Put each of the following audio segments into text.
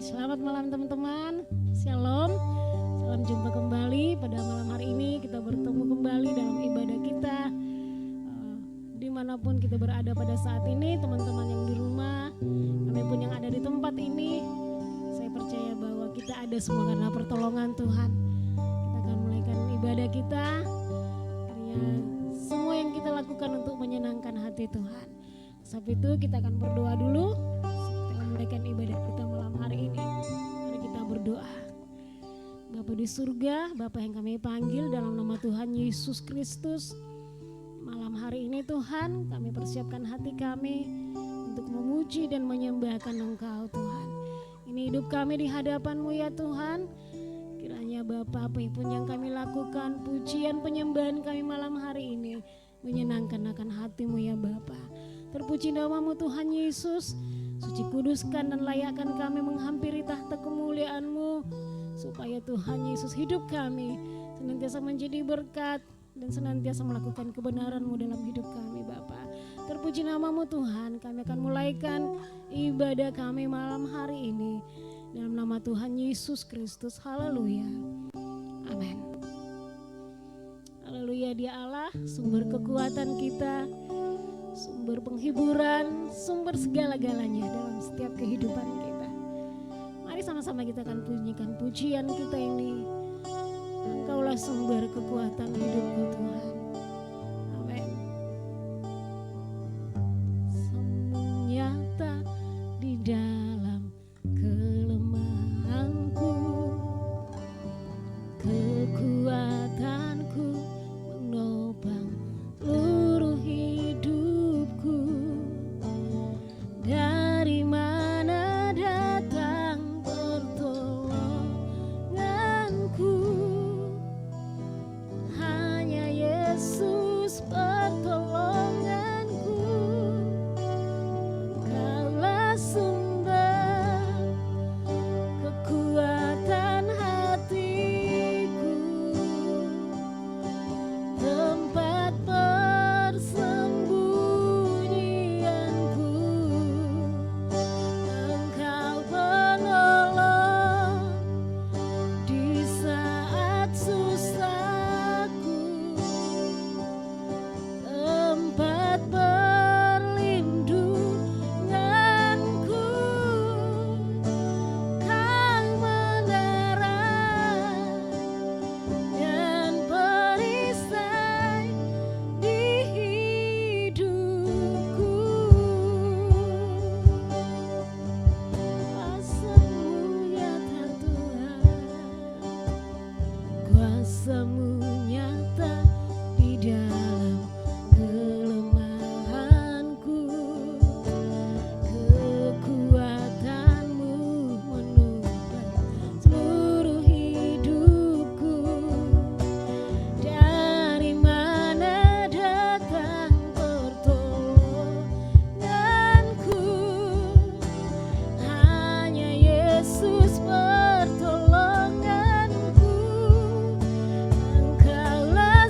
Selamat malam teman-teman, Shalom. Salam jumpa kembali pada malam hari ini. Kita bertemu kembali dalam ibadah kita, dimanapun kita berada pada saat ini. Teman-teman yang di rumah, kami pun yang ada di tempat ini, saya percaya bahwa kita ada semua karena pertolongan Tuhan. Kita akan mulaikan ibadah kita, karena semua yang kita lakukan untuk menyenangkan hati Tuhan. Sebab itu kita akan berdoa dulu. Kita akan mulaikan ibadah kita malam hari ini. Mari kita berdoa. Bapa di surga, Bapa yang kami panggil dalam nama Tuhan Yesus Kristus. Malam hari ini Tuhan, kami persiapkan hati kami untuk memuji dan menyembahkan Engkau Tuhan. Ini hidup kami di hadapan-Mu ya Tuhan. Kiranya Bapa, apapun yang kami lakukan, pujian penyembahan kami malam hari ini menyenangkan akan hati-Mu ya Bapa. Terpuji nama-Mu Tuhan Yesus. Suci kuduskan dan layakkan kami menghampiri tahta kemuliaan-Mu, supaya Tuhan Yesus hidup kami senantiasa menjadi berkat dan senantiasa melakukan kebenaran-Mu dalam hidup kami Bapa. Terpuji nama-Mu Tuhan. Kami akan mulaikan ibadah kami malam hari ini dalam nama Tuhan Yesus Kristus. Haleluya. Amin. Haleluya, Dia Allah, sumber kekuatan kita, sumber penghiburan, sumber segala-galanya dalam setiap kehidupan kita. Mari sama-sama kita akan bunyikan pujian kita ini. Engkaulah sumber kekuatan hidupku Tuhan. Amin. Semua nyata di dalam kelemahanku, kekuatanku menopang seluruh hidupku. Dari mana datang pertolonganku? Hanya Yesus pertolonganku. Engkaulah sumber kekuatan hatiku, tempat persembunyianku. Engkau penolong di saat susahku, tempat perlindunganku. Kau menara dan perisai di hidupku. Kuasa-Mu nyata Tuhan, Kuasa-Mu nyata di dalam kelemahanku, kekuatan-Mu menopang seluruh hidupku. Dari mana datang pertolonganku? Hanya Yesus pertolonganku. Engkaulah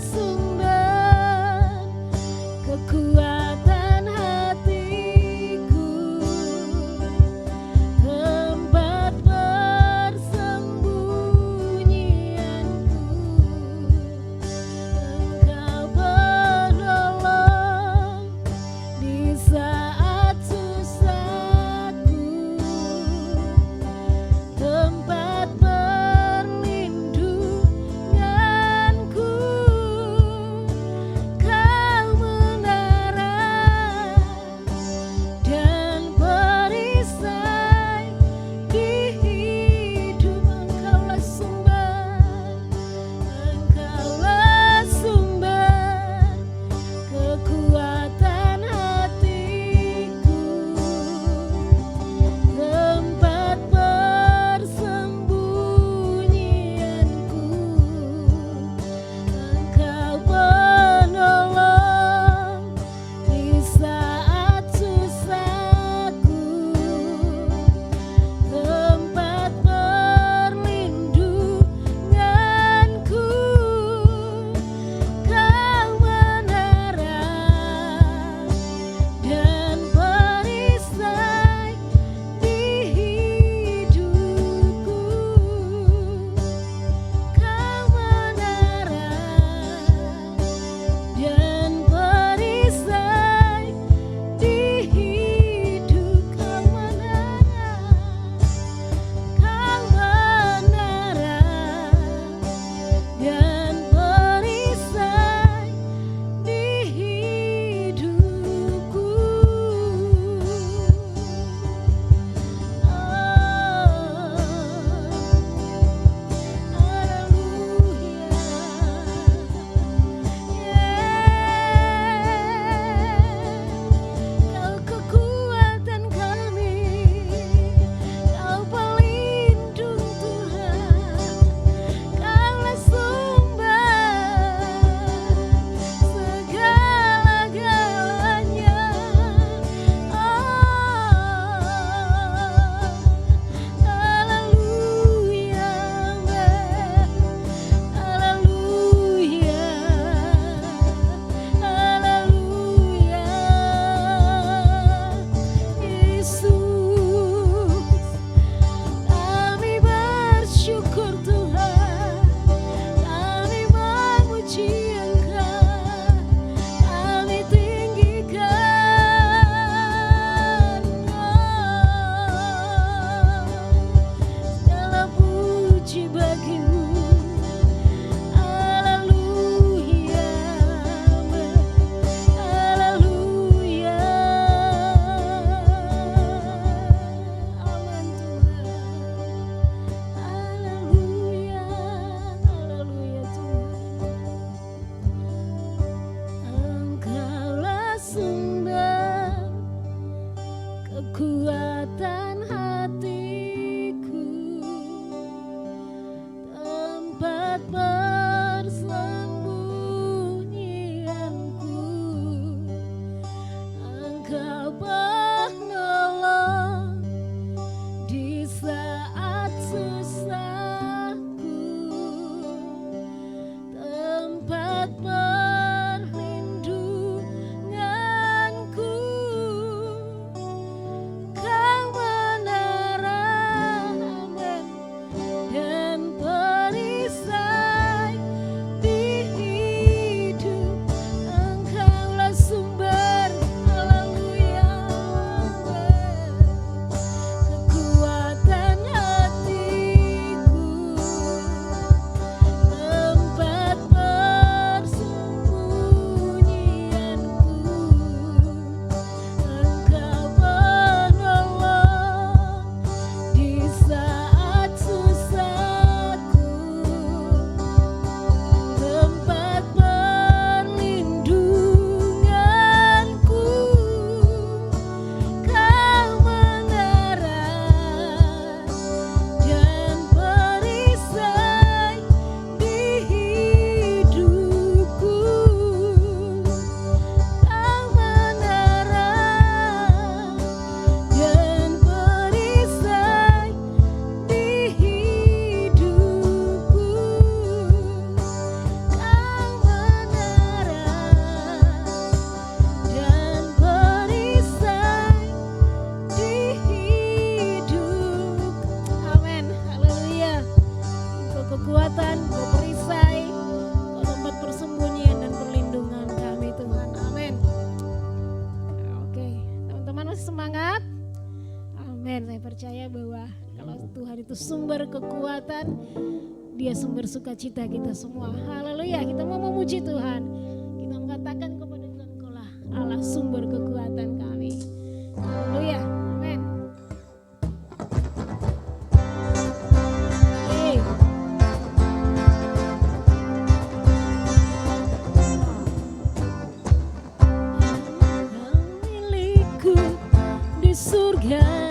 percaya bahwa kalau Tuhan itu sumber kekuatan, Dia sumber sukacita kita semua. Haleluya, kita mau memuji Tuhan. Kita mengatakan kepada Tuhan, Engkaulah Allah sumber kekuatan kami. Haleluya, amin. Milikku di surga.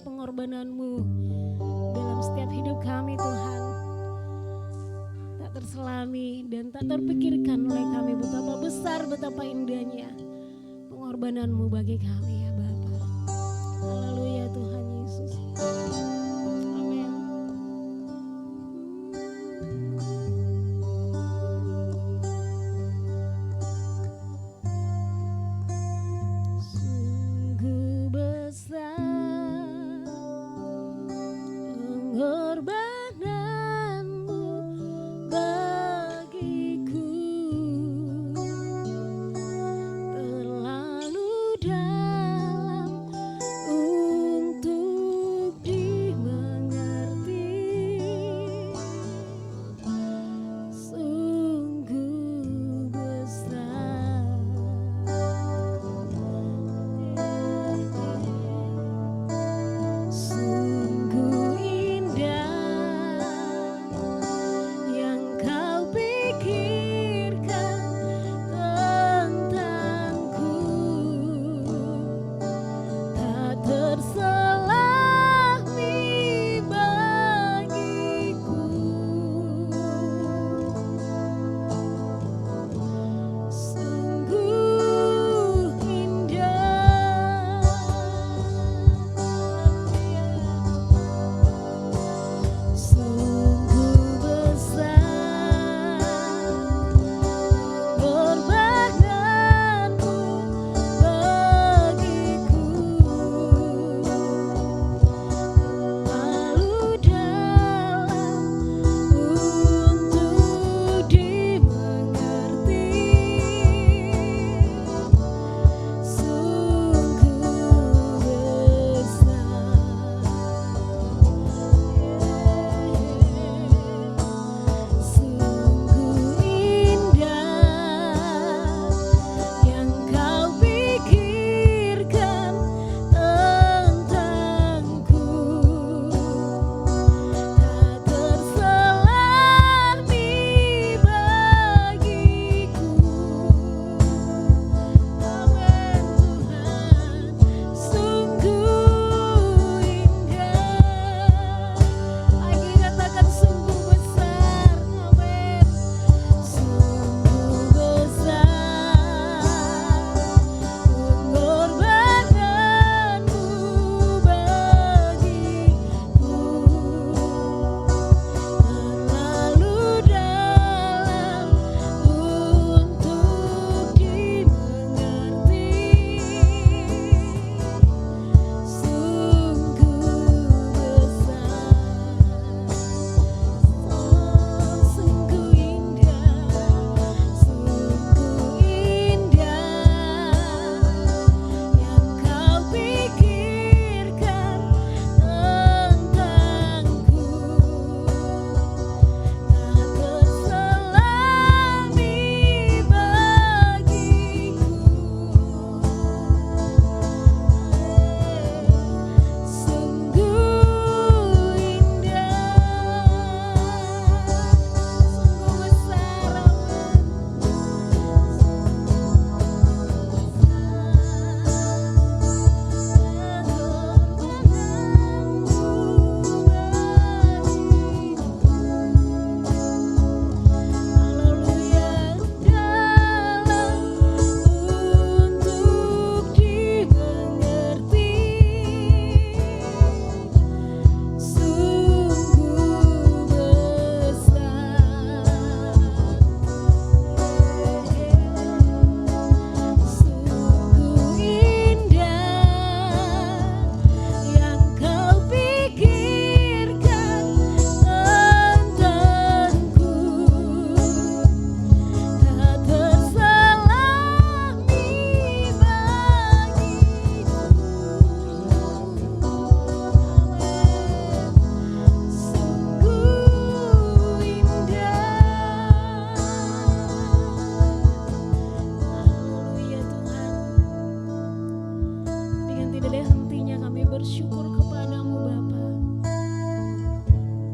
pengorbanan-Mu dalam setiap hidup kami Tuhan. Tak terselami dan tak terpikirkan oleh kami betapa besar, betapa indahnya pengorbanan-Mu bagi kami ya Bapa. Haleluya Tuhan Yesus. Amin. Sungguh besar pengorbanan-Mu bagiku, terlalu dalam untuk dimengerti. Sungguh besar, sungguh indah yang Kau pikirkan tentangku, tak terselami bagiku. Sungguh indah, sungguh besar pengorbanan-Mu bagiku, terlalu dalam untuk dimengerti. Sungguh besar, sungguh indah yang Kau pikirkan tentangku, tak terselami bagiku. Amin Tuhan, sungguh indah. Lagi katakan sungguh besar, amin. Sungguh besar pengorbanan-Mu bagiku, terlalu dalam untuk dimengerti. Sungguh besar, sungguh indah, sungguh indah yang Kau pikirkan tentangku, tak terselami bagiku. Sungguh indah, sungguh besar, amin. Haleluya, dalam untuk dimengerti. Sungguh besar, sungguh indah yang Kau pikirkan tentangku, tak terselami bagiku. Sungguh indah. Haleluya Tuhan. Dengan tidak ada hentinya kami bersyukur kepada-Mu Bapa.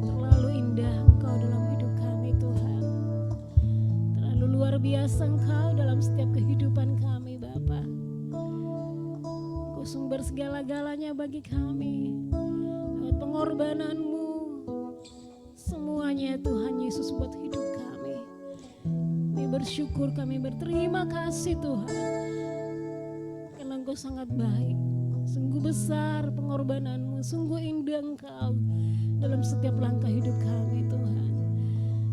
Terlalu indah Engkau dalam hidup kami Tuhan. Terlalu luar biasa Engkau dalam setiap kehidupan kami Bapa. Engkau sumber segala-galanya bagi kami. pengorbanan-Mu. Semuanya Tuhan Yesus buat hidup kami. Kami bersyukur, kami berterima kasih Tuhan. Karena Engkau sangat baik. Sungguh besar pengorbanan-Mu, sungguh indah Engkau dalam setiap langkah hidup kami Tuhan.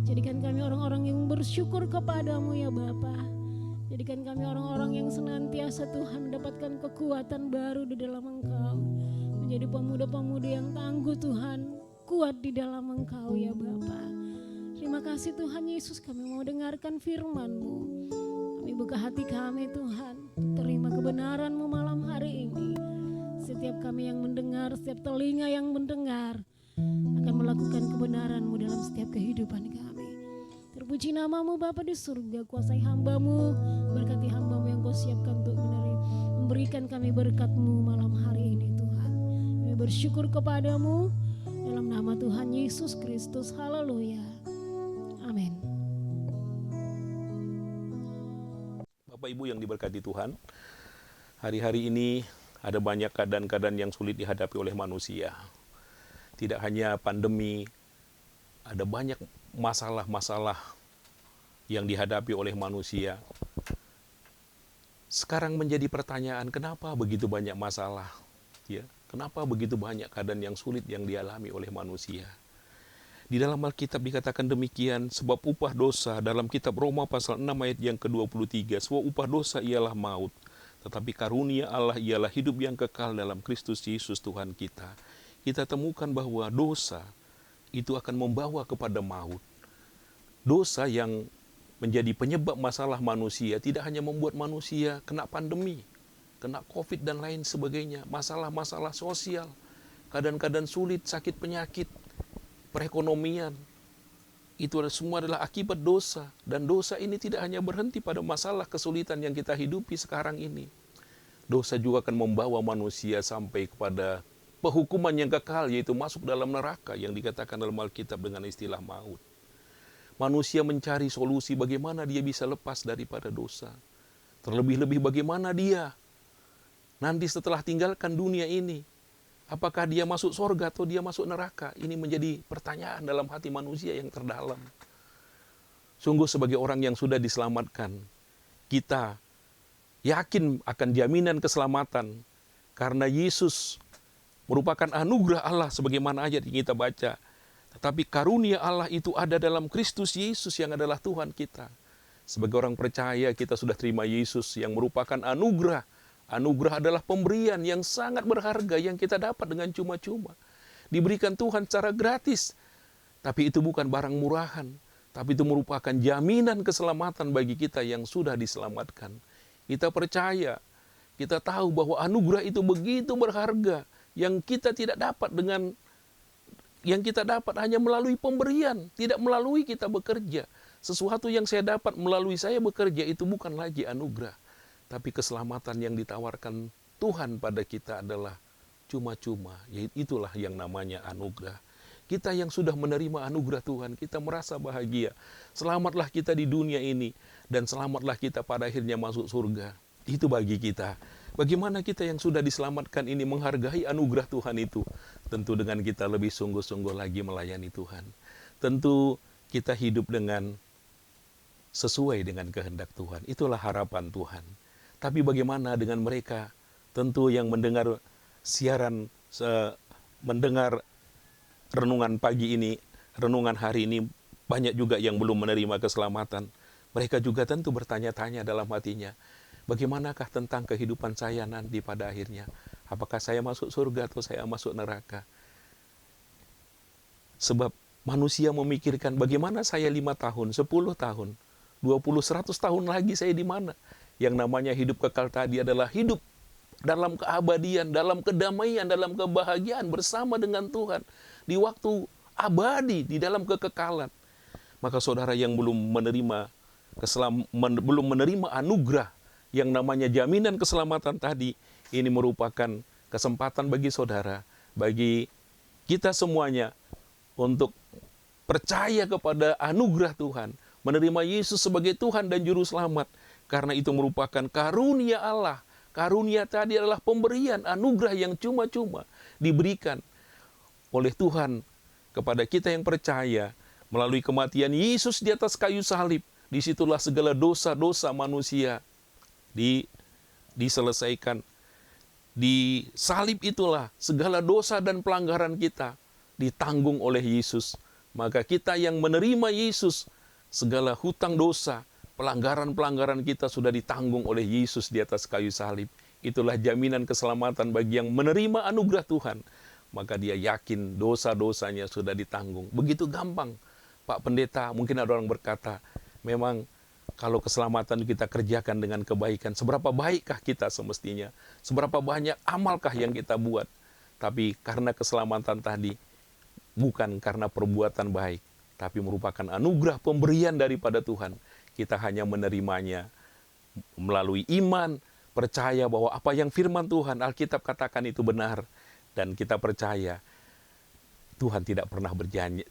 Jadikan kami orang-orang yang bersyukur kepadamu ya Bapa. Jadikan kami orang-orang yang senantiasa Tuhan mendapatkan kekuatan baru di dalam Engkau. Menjadi pemuda-pemuda yang tangguh Tuhan, kuat di dalam Engkau ya Bapa. Terima kasih Tuhan Yesus, kami mau dengarkan firman-Mu. Kami buka hati kami Tuhan, terima kebenaran-Mu malam hari ini. Setiap kami yang mendengar, setiap telinga yang mendengar akan melakukan kebenaran-Mu dalam setiap kehidupan kami. Terpuji nama-Mu Bapa di surga, kuasai hamba-Mu, berkati hamba-Mu yang Kau siapkan untuk memberikan kami berkat-Mu malam hari ini Tuhan. Kami bersyukur kepadamu dalam nama Tuhan Yesus Kristus. Haleluya. Amin. Bapak Ibu yang diberkati Tuhan, hari-hari ini ada banyak keadaan-keadaan yang sulit dihadapi oleh manusia. Tidak hanya pandemi, ada banyak masalah-masalah yang dihadapi oleh manusia. Sekarang menjadi pertanyaan, kenapa begitu banyak masalah? Ya, kenapa begitu banyak keadaan yang sulit yang dialami oleh manusia? Di dalam Alkitab dikatakan demikian, sebab upah dosa dalam kitab Roma pasal 6 ayat yang ke-23, sebab upah dosa ialah maut, tetapi karunia Allah ialah hidup yang kekal dalam Kristus Yesus Tuhan kita. Kita temukan bahwa dosa itu akan membawa kepada maut. Dosa yang menjadi penyebab masalah manusia tidak hanya membuat manusia kena pandemi, kena COVID dan lain sebagainya, masalah-masalah sosial, keadaan-keadaan sulit, sakit penyakit, perekonomian. Itu semua adalah akibat dosa. Dan dosa ini tidak hanya berhenti pada masalah kesulitan yang kita hidupi sekarang ini. Dosa juga akan membawa manusia sampai kepada penghukuman yang kekal, yaitu masuk dalam neraka yang dikatakan dalam Alkitab dengan istilah maut. Manusia mencari solusi bagaimana dia bisa lepas daripada dosa. Terlebih-lebih bagaimana dia nanti setelah tinggalkan dunia ini, apakah dia masuk surga atau dia masuk neraka? Ini menjadi pertanyaan dalam hati manusia yang terdalam. Sungguh sebagai orang yang sudah diselamatkan, kita yakin akan jaminan keselamatan karena Yesus merupakan anugerah Allah sebagaimana ayat yang kita baca. Tetapi karunia Allah itu ada dalam Kristus Yesus yang adalah Tuhan kita. Sebagai orang percaya kita sudah terima Yesus yang merupakan anugerah. Anugerah adalah pemberian yang sangat berharga yang kita dapat dengan cuma-cuma. Diberikan Tuhan secara gratis. Tapi itu bukan barang murahan. Tapi itu merupakan jaminan keselamatan bagi kita yang sudah diselamatkan. Kita percaya, kita tahu bahwa anugerah itu begitu berharga yang kita tidak dapat hanya melalui pemberian, tidak melalui kita bekerja. Sesuatu yang saya dapat melalui saya bekerja itu bukan lagi anugerah. Tapi keselamatan yang ditawarkan Tuhan pada kita adalah cuma-cuma. Itulah yang namanya anugerah. Kita yang sudah menerima anugerah Tuhan, kita merasa bahagia. Selamatlah kita di dunia ini, dan selamatlah kita pada akhirnya masuk surga. Itu bagi kita. Bagaimana kita yang sudah diselamatkan ini menghargai anugerah Tuhan itu? Tentu dengan kita lebih sungguh-sungguh lagi melayani Tuhan. Tentu kita hidup dengan sesuai dengan kehendak Tuhan. Itulah harapan Tuhan. Tapi bagaimana dengan mereka? Tentu yang mendengar siaran, mendengar renungan pagi ini, renungan hari ini, banyak juga yang belum menerima keselamatan. Mereka juga tentu bertanya-tanya dalam hatinya, bagaimanakah tentang kehidupan saya nanti pada akhirnya? Apakah saya masuk surga atau saya masuk neraka? Sebab manusia memikirkan bagaimana saya 5 tahun, 10 tahun, 20, 100 tahun lagi saya di mana? Yang namanya hidup kekal tadi adalah hidup dalam keabadian, dalam kedamaian, dalam kebahagiaan bersama dengan Tuhan. Di waktu abadi, di dalam kekekalan. Maka saudara yang belum menerima anugerah yang namanya jaminan keselamatan tadi, ini merupakan kesempatan bagi saudara, bagi kita semuanya untuk percaya kepada anugerah Tuhan, menerima Yesus sebagai Tuhan dan Juru Selamat, karena itu merupakan karunia Allah. Karunia tadi adalah pemberian anugerah yang cuma-cuma diberikan oleh Tuhan kepada kita yang percaya melalui kematian Yesus di atas kayu salib. Disitulah segala dosa-dosa manusia diselesaikan. Di salib itulah segala dosa dan pelanggaran kita ditanggung oleh Yesus. Maka kita yang menerima Yesus, segala hutang dosa, pelanggaran-pelanggaran kita sudah ditanggung oleh Yesus di atas kayu salib. Itulah jaminan keselamatan bagi yang menerima anugerah Tuhan. Maka dia yakin dosa-dosanya sudah ditanggung. Begitu gampang. Pak Pendeta, mungkin ada orang berkata, memang kalau keselamatan kita kerjakan dengan kebaikan, seberapa baikkah kita semestinya? Seberapa banyak amalkah yang kita buat? Tapi karena keselamatan tadi, bukan karena perbuatan baik, tapi merupakan anugerah pemberian daripada Tuhan. Kita hanya menerimanya melalui iman, percaya bahwa apa yang firman Tuhan, Alkitab katakan itu benar. Dan kita percaya Tuhan tidak pernah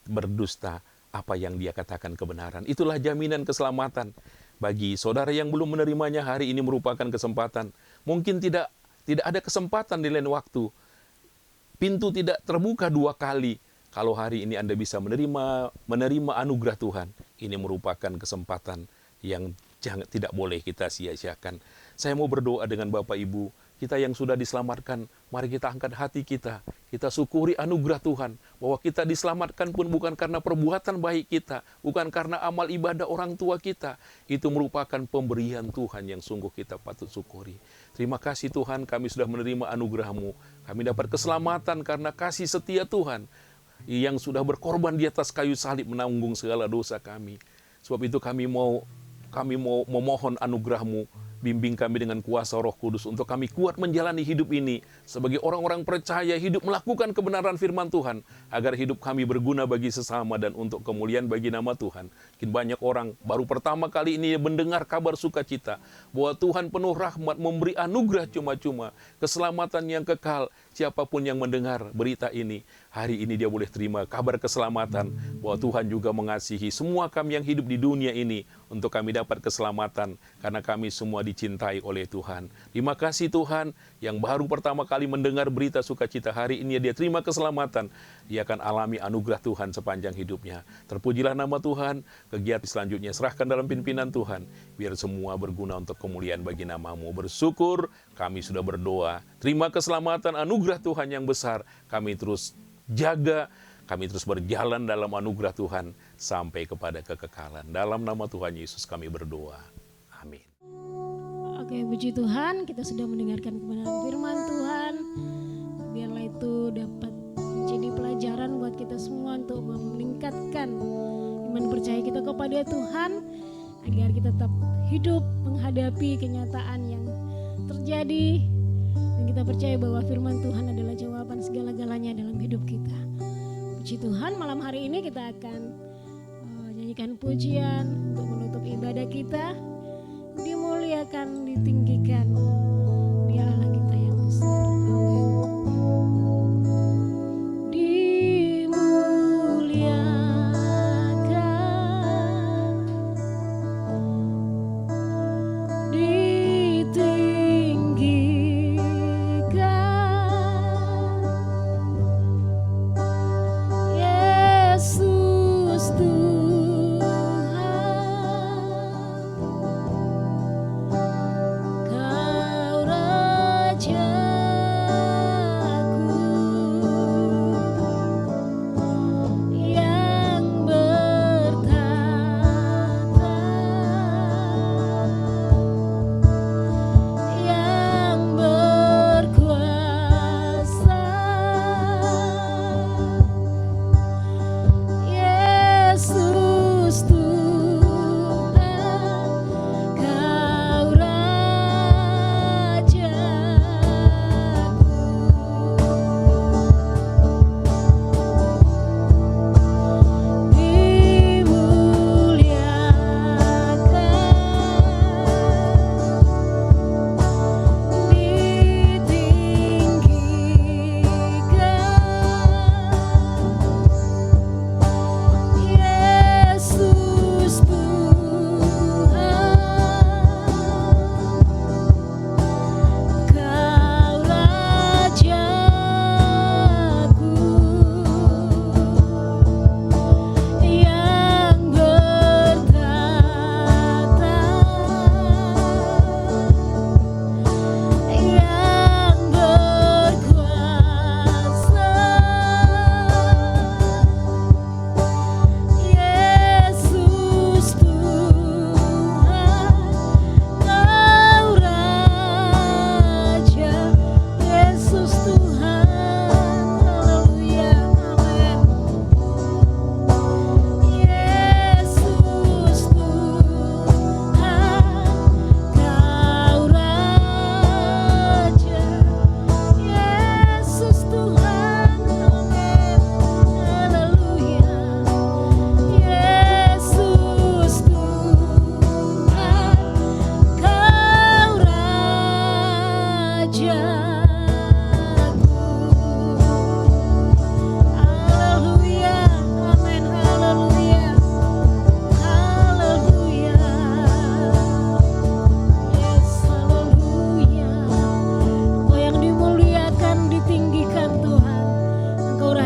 berdusta, apa yang dia katakan kebenaran. Itulah jaminan keselamatan. Bagi saudara yang belum menerimanya, hari ini merupakan kesempatan. Mungkin tidak ada kesempatan di lain waktu. Pintu tidak terbuka 2 kali. Kalau hari ini Anda bisa menerima anugerah Tuhan, ini merupakan kesempatan yang tidak boleh kita sia-siakan. Saya mau berdoa dengan Bapak Ibu, kita yang sudah diselamatkan, mari kita angkat hati kita. Kita syukuri anugerah Tuhan, bahwa kita diselamatkan pun bukan karena perbuatan baik kita, bukan karena amal ibadah orang tua kita. Itu merupakan pemberian Tuhan yang sungguh kita patut syukuri. Terima kasih Tuhan, kami sudah menerima anugerah-Mu. Kami dapat keselamatan karena kasih setia Tuhan, yang sudah berkorban di atas kayu salib menanggung segala dosa kami. Sebab itu kami mau memohon anugerah-Mu, bimbing kami dengan kuasa Roh Kudus untuk kami kuat menjalani hidup ini sebagai orang-orang percaya, hidup melakukan kebenaran firman Tuhan, agar hidup kami berguna bagi sesama dan untuk kemuliaan bagi nama Tuhan. Mungkin banyak orang baru pertama kali ini mendengar kabar sukacita bahwa Tuhan penuh rahmat, memberi anugerah cuma-cuma, keselamatan yang kekal. Siapapun yang mendengar berita ini, hari ini dia boleh terima kabar keselamatan, bahwa Tuhan juga mengasihi semua kami yang hidup di dunia ini, untuk kami dapat keselamatan, karena kami semua dicintai oleh Tuhan. Terima kasih Tuhan, yang baru pertama kali mendengar berita sukacita, hari ini dia terima keselamatan, dia akan alami anugerah Tuhan sepanjang hidupnya. Terpujilah nama Tuhan. Kegiatan selanjutnya serahkan dalam pimpinan Tuhan, biar semua berguna untuk kemuliaan bagi nama-Mu. Bersyukur kami sudah berdoa, terima keselamatan, anugerah Tuhan yang besar. Kami terus jaga, kami terus berjalan dalam anugerah Tuhan sampai kepada kekekalan. Dalam nama Tuhan Yesus kami berdoa. Amin. Oke, puji Tuhan, kita sudah mendengarkan kebenaran firman Tuhan. Biarlah itu dapat menjadi pelajaran buat kita semua untuk meningkatkan iman percaya kita kepada Tuhan, agar kita tetap hidup menghadapi kenyataan yang terjadi, dan kita percaya bahwa firman Tuhan adalah jawaban segala-galanya dalam hidup kita. Puji Tuhan, malam hari ini kita akan nyanyikan pujian untuk menutup ibadah kita. Dimuliakan, ditinggikan, Dia Allah kita yang besar.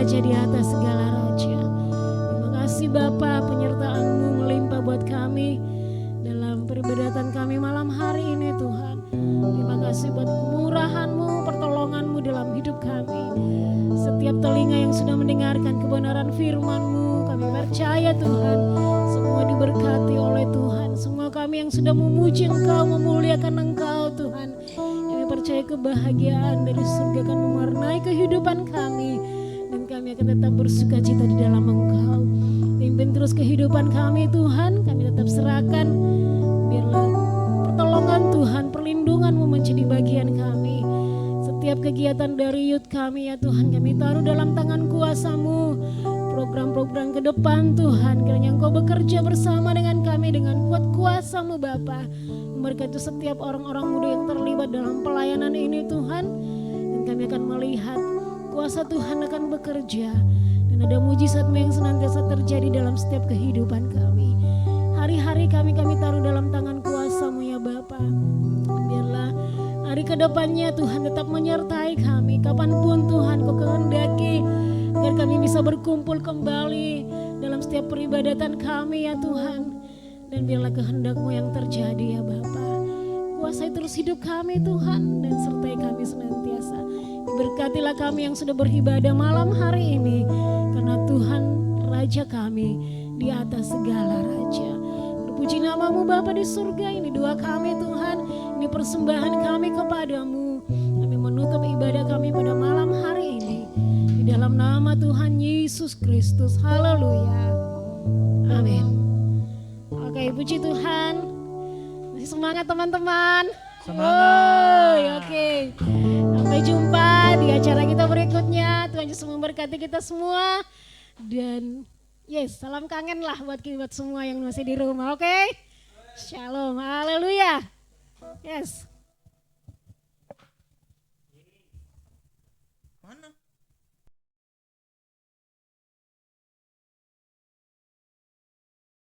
raja di atas segala raja. Terima kasih Bapa, penyertaan-Mu melimpah buat kami dalam peribadatan kami malam hari ini Tuhan. Terima kasih buat kemurahan-Mu, pertolongan-Mu dalam hidup kami. Setiap telinga yang sudah mendengarkan kebenaran firman-Mu, kami percaya Tuhan, semua diberkati oleh Tuhan. Semua kami yang sudah memuji Engkau, memuliakan Engkau Tuhan, kami percaya kebahagiaan dari surga akan mewarnai kehidupan kami, dan kami akan tetap bersuka cita di dalam Engkau. Pimpin terus kehidupan kami Tuhan, kami tetap serahkan, biarlah pertolongan Tuhan, perlindungan-Mu menjadi bagian kami. Setiap kegiatan dari youth kami ya Tuhan, kami taruh dalam tangan kuasa-Mu. Program-program ke depan Tuhan, kiranya Engkau bekerja bersama dengan kami dengan kuat kuasa-Mu Bapa. Memberkati setiap orang-orang muda yang terlibat dalam pelayanan ini Tuhan, dan kami akan melihat kuasa Tuhan akan bekerja, dan ada mujizat-Mu yang senantiasa terjadi dalam setiap kehidupan kami. Hari-hari kami taruh dalam tangan kuasa-Mu ya Bapa. Biarlah hari ke depannya Tuhan tetap menyertai kami, kapanpun Tuhan Kau kehendaki, agar kami bisa berkumpul kembali dalam setiap peribadatan kami ya Tuhan. Dan biarlah kehendak-Mu yang terjadi ya Bapa. Kuasai terus hidup kami Tuhan, dan sertai kami senantiasa. Berkatilah kami yang sudah beribadah malam hari ini, karena Tuhan Raja kami di atas segala raja. Terpuji nama-Mu Bapa di surga, ini doa kami Tuhan, ini persembahan kami kepadamu. Kami menutup ibadah kami pada malam hari ini, di dalam nama Tuhan Yesus Kristus. Haleluya. Amin. Oke, puji Tuhan. Masih semangat teman-teman. Semangat. Oke. Sampai jumpa di acara kita berikutnya. Tuhan Yesus memberkati kita semua. Dan yes, salam kangen lah buat semua yang masih di rumah. Oke. Shalom. Haleluya. Yes.